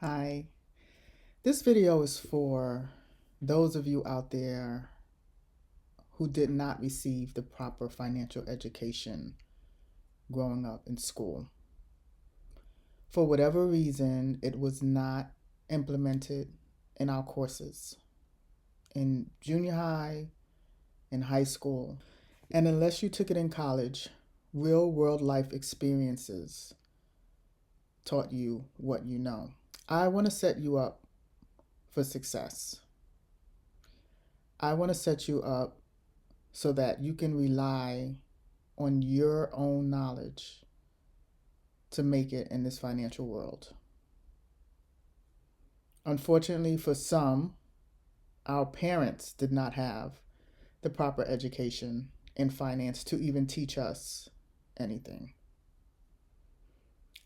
Hi. This video is for those of you out there who did not receive the proper financial education growing up in school. For whatever reason, it was not implemented in our courses in junior high and high school. And unless you took it in college, real world life experiences taught you what you know. I want to set you up for success. I want to set you up so that you can rely on your own knowledge to make it in this financial world. Unfortunately, for some, our parents did not have the proper education in finance to even teach us anything.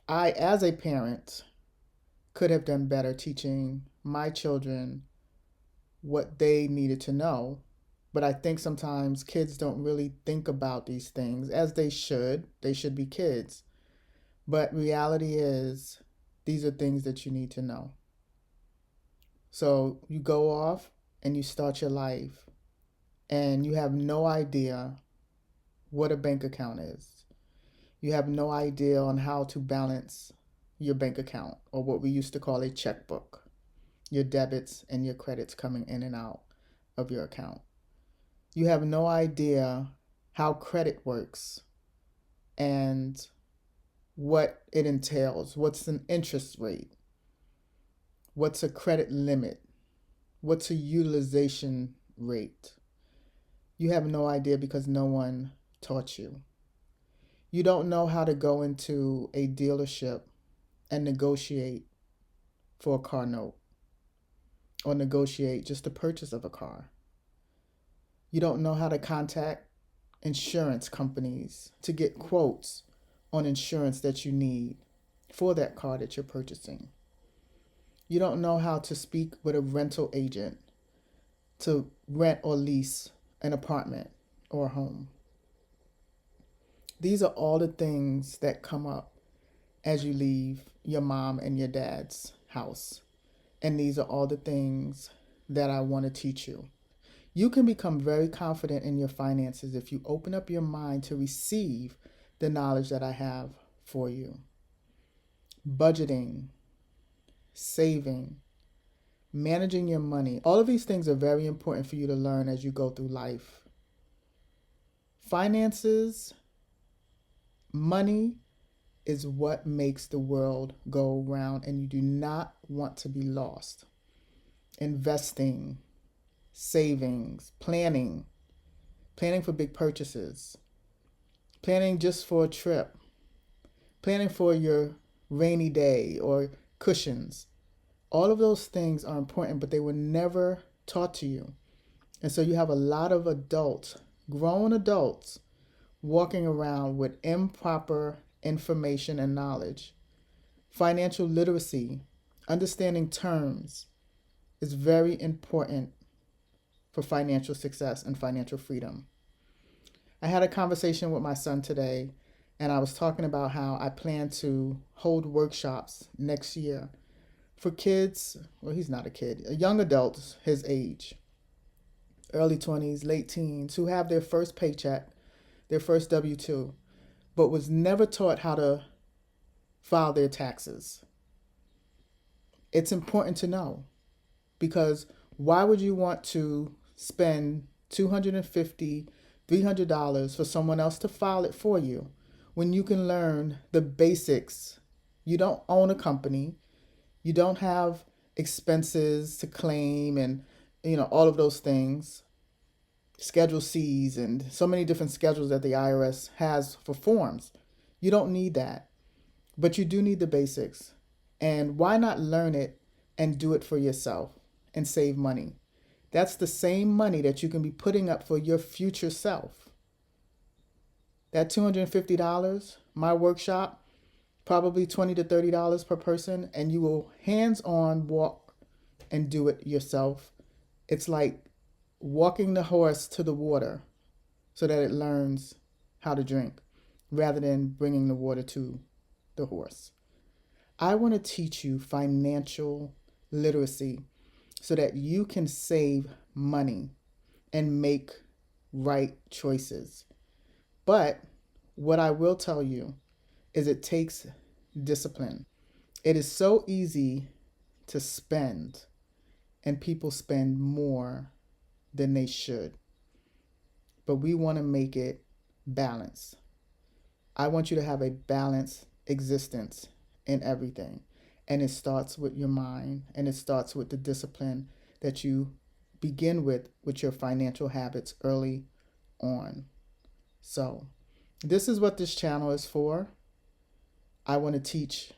I, as a parent, could have done better teaching my children what they needed to know. But I think sometimes kids don't really think about these things as they should. They should be kids. But reality is, these are things that you need to know. So you go off and you start your life, and you have no idea what a bank account is. You have no idea on how to balance your bank account, or what we used to call a checkbook, your debits and your credits coming in and out of your account. You have no idea how credit works and what it entails. What's an interest rate? What's a credit limit? What's a utilization rate? You have no idea because no one taught you. You don't know how to go into a dealership and negotiate for a car note or negotiate just the purchase of a car. You don't know how to contact insurance companies to get quotes on insurance that you need for that car that you're purchasing. You don't know how to speak with a rental agent to rent or lease an apartment or a home. These are all the things that come up as you leave your mom and your dad's house. And these are all the things that I want to teach you. You can become very confident in your finances if you open up your mind to receive the knowledge that I have for you. Budgeting, saving, managing your money. All of these things are very important for you to learn as you go through life. Finances, money is what makes the world go round, and you do not want to be lost. Investing, savings, planning for big purchases, planning just for a trip, planning for your rainy day or cushions. All of those things are important, but they were never taught to you. And so you have a lot of adults, grown adults, walking around with improper information and knowledge. Financial literacy, understanding terms, is very important for financial success and financial freedom. I had a conversation with my son today, and I was talking about how I plan to hold workshops next year for kids. Well, he's not a kid, young adults his age, early 20s, late teens, who have their first paycheck, their first W-2, but was never taught how to file their taxes. It's important to know, because why would you want to spend $250, $300 for someone else to file it for you when you can learn the basics? You don't own a company. You don't have expenses to claim and all of those things. Schedule C's and so many different schedules that the IRS has for forms. You don't need that. But you do need the basics. And why not learn it and do it for yourself and save money? That's the same money that you can be putting up for your future self. That $250, my workshop, probably $20 to $30 per person, and you will hands-on walk and do it yourself. It's like walking the horse to the water so that it learns how to drink, rather than bringing the water to the horse. I want to teach you financial literacy so that you can save money and make right choices. But what I will tell you is it takes discipline. It is so easy to spend, and people spend more than they should. But we want to make it balanced. I want you to have a balanced existence in everything. And it starts with your mind, and it starts with the discipline that you begin with your financial habits early on. So, this is what this channel is for. I want to teach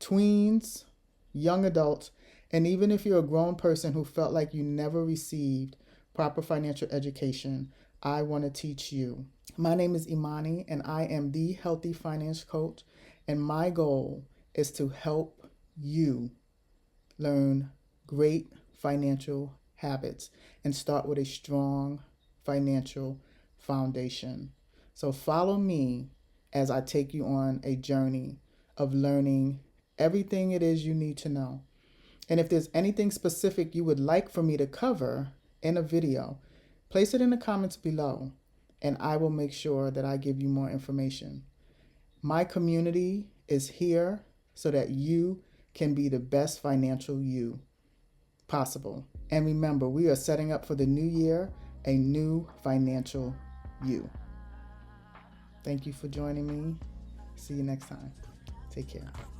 tweens, young adults, and even if you're a grown person who felt like you never received proper financial education, I want to teach you. My name is Imani, and I am the Healthy Finance Coach, and my goal is to help you learn great financial habits and start with a strong financial foundation. So follow me as I take you on a journey of learning everything it is you need to know. And if there's anything specific you would like for me to cover in a video, place it in the comments below, and I will make sure that I give you more information. My community is here so that you can be the best financial you possible. And remember, we are setting up for the new year a new financial you. Thank you for joining me. See you next time. Take care.